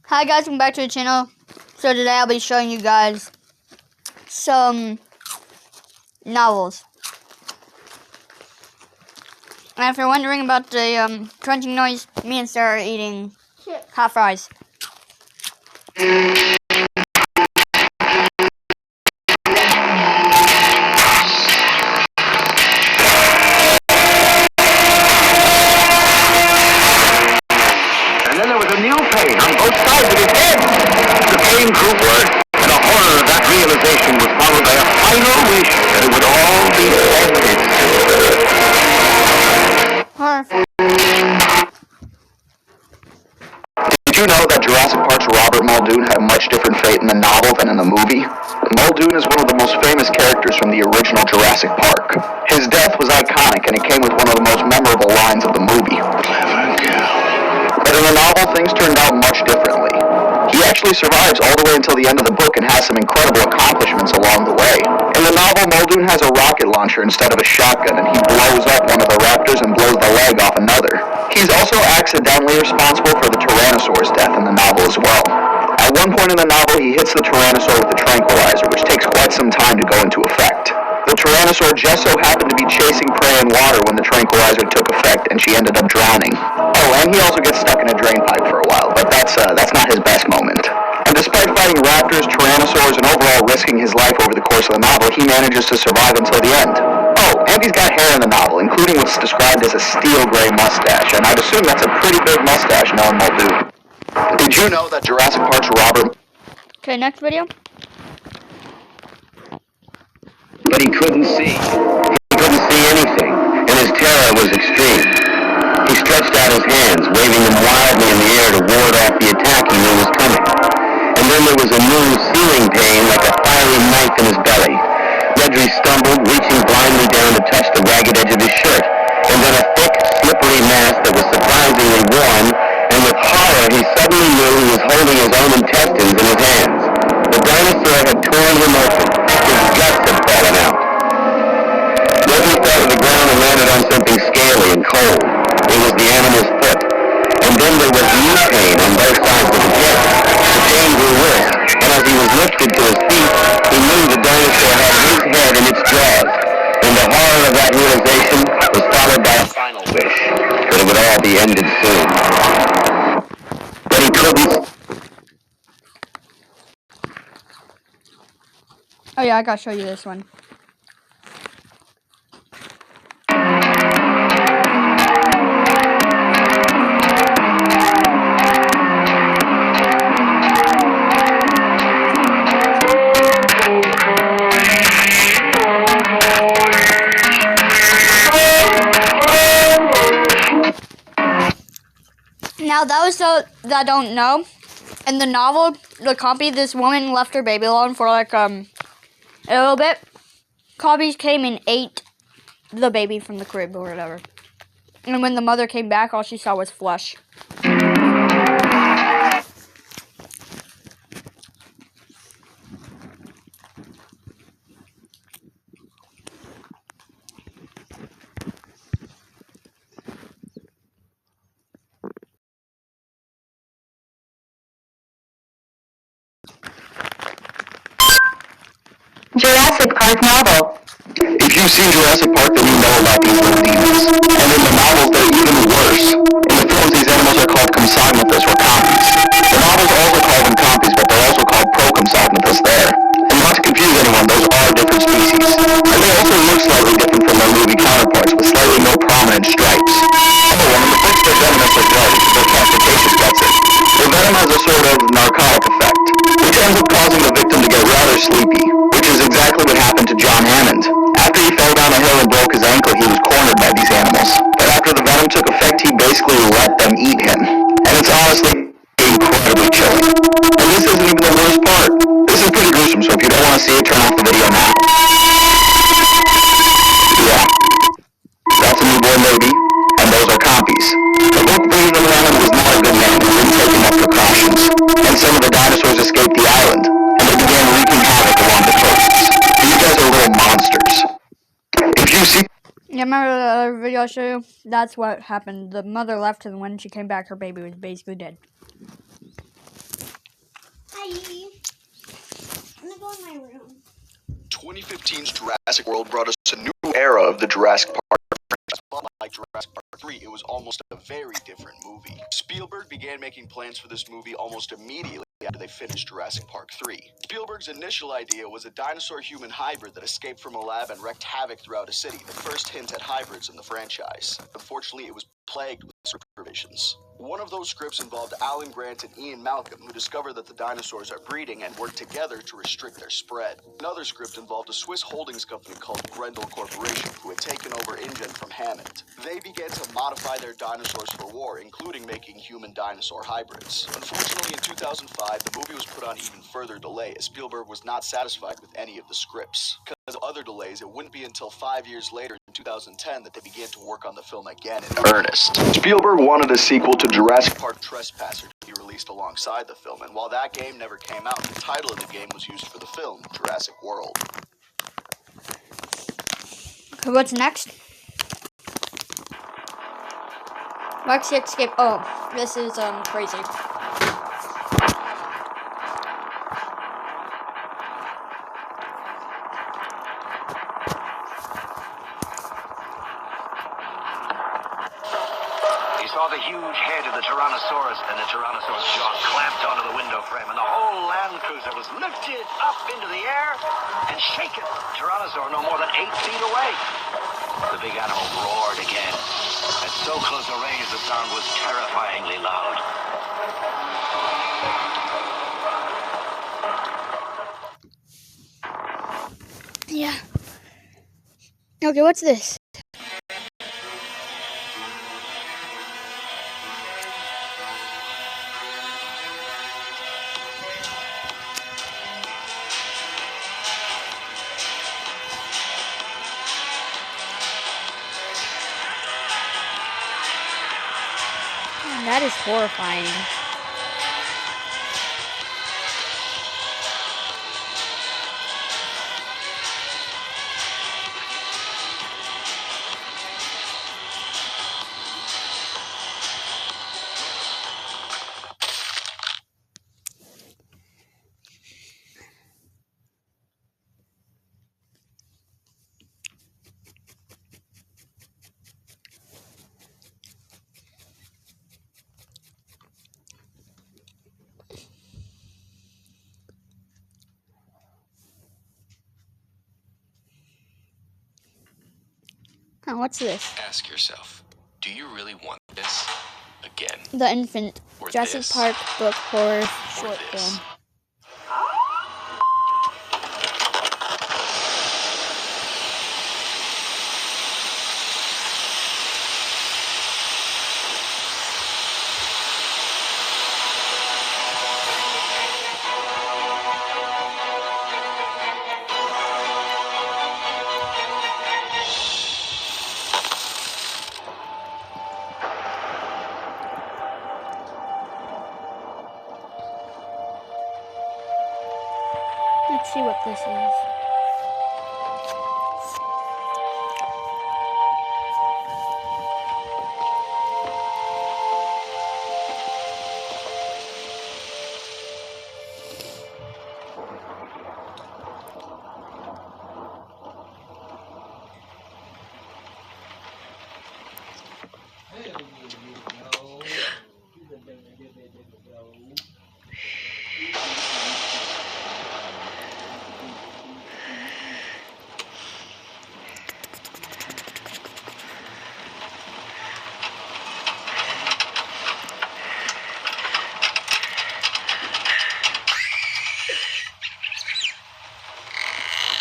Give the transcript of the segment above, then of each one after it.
Hi guys, welcome back to the channel. So today I'll be showing you guys some novels. And if you're wondering about the crunching noise, me and Sarah are eating hot fries. And then there was a new pain on both sides of his head. The pain grew worse, and the horror of that realization was followed by a final wish that it would all be ended. Did you know that Jurassic Park's Robert Muldoon had a much different fate in the novel than in the movie? Muldoon is one of the most famous characters from the original Jurassic Park. His death was iconic, and it came with one of the most memorable lines of the movie. Clever girl. But in the novel, things turned out much differently. He actually survives all the way until the end of the book and has some incredible accomplishments along the way. In the novel, Muldoon has a rocket launcher instead of a shotgun, and he blows up one of the raptors and blows the leg off another. He's also accidentally responsible for the Tyrannosaur's death in the novel as well. At one point in the novel, he hits the Tyrannosaur with a tranquilizer, which takes quite some time to go into effect. The Tyrannosaur just so happened to be chasing prey in water when the tranquilizer took effect, and she ended up drowning. Oh, and he also gets stuck in a drain pipe for a while, but that's not his best moment. And despite fighting raptors, tyrannosaurs, and overall risking his life over the course of the novel, he manages to survive until the end. Oh, and he's got hair in the novel, including what's described as a steel gray mustache, and I'd assume that's a pretty big mustache knowing Muldoon. Did you know that Jurassic Park's Robert... Okay, next video. But he couldn't see. He couldn't see anything, and his terror was extreme. He stretched out his hands, waving them wildly in the air to ward off the attack he knew was coming. And then there was a new searing pain like a fiery knife in his belly. Nedry stumbled, reaching blindly down to touch the ragged edge of his shirt, and then a thick, slippery mass that was surprisingly warm, and with horror he suddenly knew he was holding his own intestines in his hands. The dinosaur had torn him open. His guts had fallen out. Nedry fell to the ground and landed on something scaly and cold. It was the animal's foot. And then there was new pain on both sides of his head. The pain grew worse, and as he was lifted to his feet, he knew the dinosaur had his head in its jaws. And the horror of that realization was followed by a final wish, that it would all be ended soon. But he couldn't... Oh yeah, I gotta show you this one. Now those that don't know, in the novel, the copy, this woman left her baby alone for like a little bit. Copies came and ate the baby from the crib or whatever. And when the mother came back, all she saw was flesh. Jurassic Park novel. If you've seen Jurassic Park, then you know about these little demons. And in the novels, they're even worse. In the films, these animals are called compsognathus or compies. The novels also call them compies, but they're also called procompsognathus there. And not to confuse anyone, those are different species. And they also look slightly different from their movie counterparts, with slightly more prominent stripes. Oh, and in the books, they're venomous as well, because their castratation gets it. The venom has a sort of narcotic effect, which ends up causing the victim to get rather sleepy, which is exactly what happened to John Hammond. After he fell down a hill and broke his ankle, he was cornered by these animals. But after the venom took effect, he basically let them eat him. And it's honestly incredibly chilling. And this isn't even the worst part. This is pretty gruesome, so if you don't want to see it, turn off the video now. Yeah. That's a newborn baby, and those are compies. The book breeding the Hammond was not a good man who didn't take enough precautions. And some of the dinosaurs escaped the island, and they began wreaking havoc along the coasts. These guys are little monsters. If you see... Yeah, remember the other video I showed you? That's what happened. The mother left, and when she came back, her baby was basically dead. Bye. I'm gonna go in my room. 2015's Jurassic World brought us a new era of the Jurassic Park franchise. Unlike Jurassic Park 3, it was almost a very different movie. Spielberg began making plans for this movie almost immediately after they finished Jurassic Park 3. Spielberg's initial idea was a dinosaur-human hybrid that escaped from a lab and wreaked havoc throughout a city, the first hint at hybrids in the franchise. Unfortunately, it was plagued with script revisions. One of those scripts involved Alan Grant and Ian Malcolm, who discovered that the dinosaurs are breeding and work together to restrict their spread. Another script involved a Swiss holdings company called Grendel Corporation, who had taken over InGen from Hammond. They began to modify their dinosaurs for war, including making human-dinosaur hybrids. Unfortunately, in 2005, the movie was put on even further delay, as Spielberg was not satisfied with any of the scripts. Because of other delays, it wouldn't be until 5 years later, in 2010, that they began to work on the film again in earnest. Spielberg wanted a sequel to Jurassic Park Trespasser to be released alongside the film, and while that game never came out, the title of the game was used for the film, Jurassic World. Okay, what's next? Lexi Escape. Oh, this is crazy. He saw the huge head of the Tyrannosaurus, and the Tyrannosaurus' jaw clamped onto the window frame, and the whole Land Cruiser was lifted up into the air and shaken. Tyrannosaur no more than 8 feet away. The big animal roared again. At so close a range, the sound was terrifyingly loud. Yeah. Okay, what's this? That is horrifying. Oh, what's this? Ask yourself, do you really want this again? The Infant. Or Jurassic this. Park book horror Or short this. film. Let's see what this is.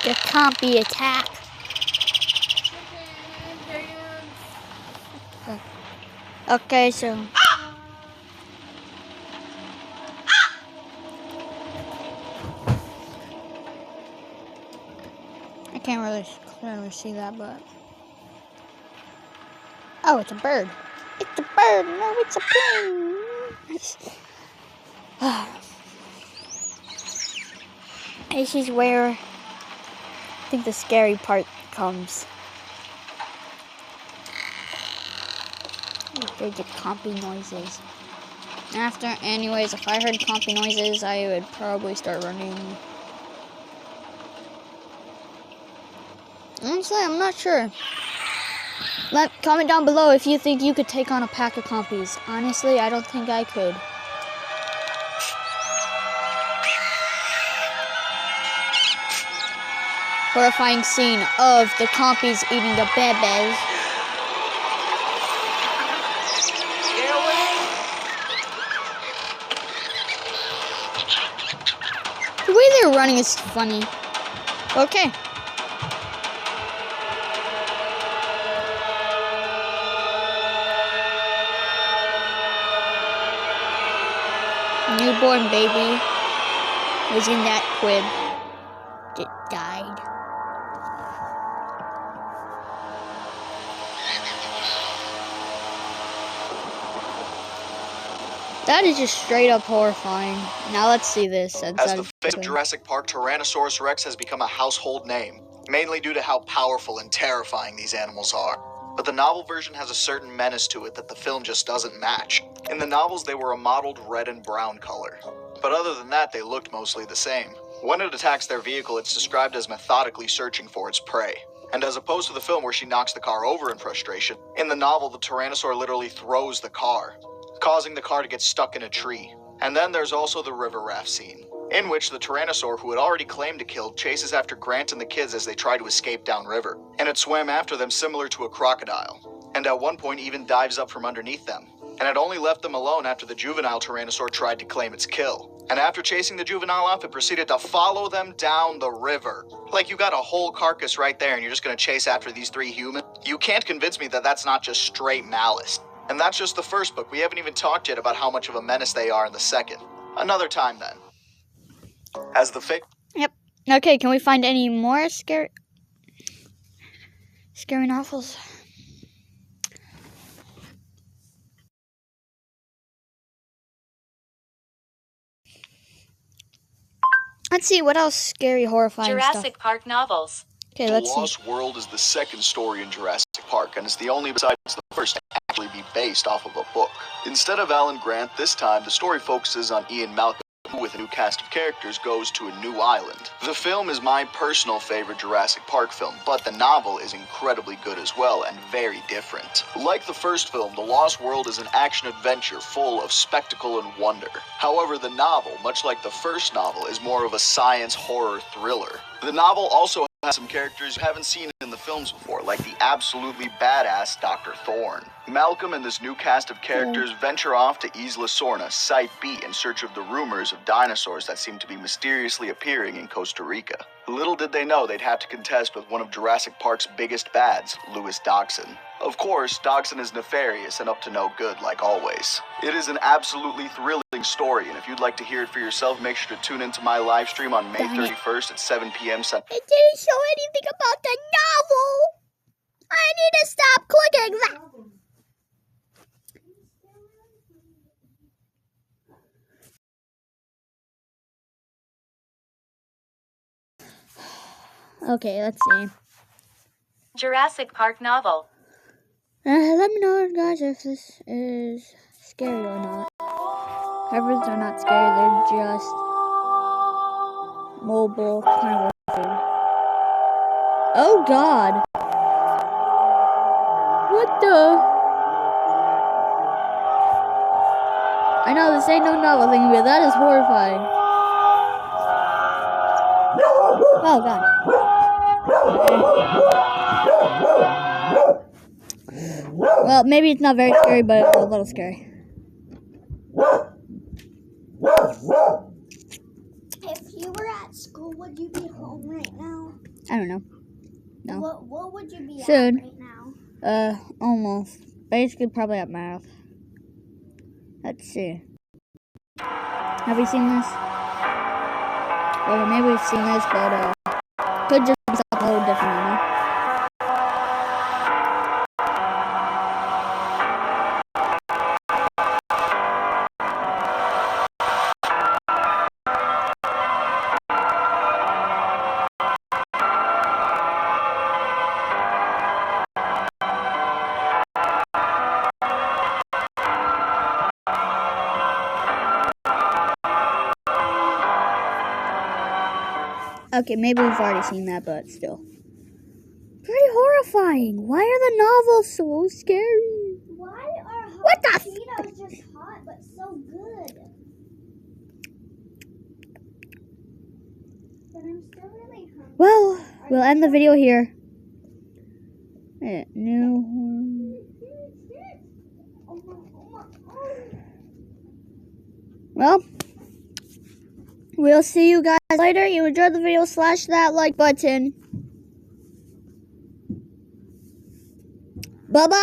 There can't be attack. Okay, so I can't really clearly see that, but oh, it's a bird. It's a bird. No, it's a plane. This is where I think the scary part comes. They get compy noises. Anyways, if I heard compy noises, I would probably start running. Honestly, I'm not sure. Comment down below if you think you could take on a pack of compies. Honestly, I don't think I could. Horrifying scene of the compies eating the bebes. The way they're running is funny. Okay. Newborn baby was in that crib that died. That is just straight up horrifying. Now let's see this. As the face of Jurassic Park, Tyrannosaurus Rex has become a household name, mainly due to how powerful and terrifying these animals are. But the novel version has a certain menace to it that the film just doesn't match. In the novels, they were a mottled red and brown color. But other than that, they looked mostly the same. When it attacks their vehicle, it's described as methodically searching for its prey. And as opposed to the film where she knocks the car over in frustration, in the novel, the Tyrannosaur literally throws the car, causing the car to get stuck in a tree. And then there's also the river raft scene, in which the Tyrannosaur, who had already claimed to kill, chases after Grant and the kids as they try to escape downriver. And it swam after them similar to a crocodile, and at one point even dives up from underneath them. And it only left them alone after the juvenile Tyrannosaur tried to claim its kill. And after chasing the juvenile off, it proceeded to follow them down the river. Like, you got a whole carcass right there and you're just gonna chase after these three humans? You can't convince me that that's not just straight malice. And that's just the first book. We haven't even talked yet about how much of a menace they are in the second. Another time then. As the Yep. Okay, can we find any more scary novels? Let's see, what else scary, horrifying Jurassic stuff? Park novels. Okay, The let's see. Lost World is the second story in Jurassic Park, and is the only besides the first to actually be based off of a book. Instead of Alan Grant, this time the story focuses on Ian Malcolm, who with a new cast of characters goes to a new island. The film is my personal favorite Jurassic Park film, but the novel is incredibly good as well and very different. Like the first film, The Lost World is an action-adventure full of spectacle and wonder. However, the novel, much like the first novel, is more of a science horror thriller. The novel also has some characters you haven't seen in the films before, like the absolutely badass Dr. Thorne. Malcolm and this new cast of characters venture off to Isla Sorna, Site B, in search of the rumors of dinosaurs that seem to be mysteriously appearing in Costa Rica. Little did they know they'd have to contest with one of Jurassic Park's biggest bads, Louis Dodgson. Of course, Dodgson is nefarious and up to no good, like always. It is an absolutely thrilling story, and if you'd like to hear it for yourself, make sure to tune into my live stream on May 31st at 7 p.m. Central. It didn't show anything about the novel. I need to stop clicking that. Okay, let's see. Jurassic Park novel. Let me know, guys, if this is scary or not. Hybrids are not scary, they're just mobile kind of thing. Oh god! What the? I know this ain't no novel thing, but that is horrifying. Oh god. Well, maybe it's not very scary, but a little scary. If you were at school, would you be home right now? I don't know. No. What would you be Soon. at right now? Almost. Basically, probably at math. Let's see. Have we seen this? Or maybe we've seen this, but, could just be something a little different, you know? Okay, maybe we've already seen that, but still. Pretty horrifying. Why are the novels so scary? Why are What the jalapenos just hot but so good? But I'm still really hungry. Well, we'll end the video here. No. Well, we'll see you guys later. You enjoyed the video, slash that like button. Bye-bye.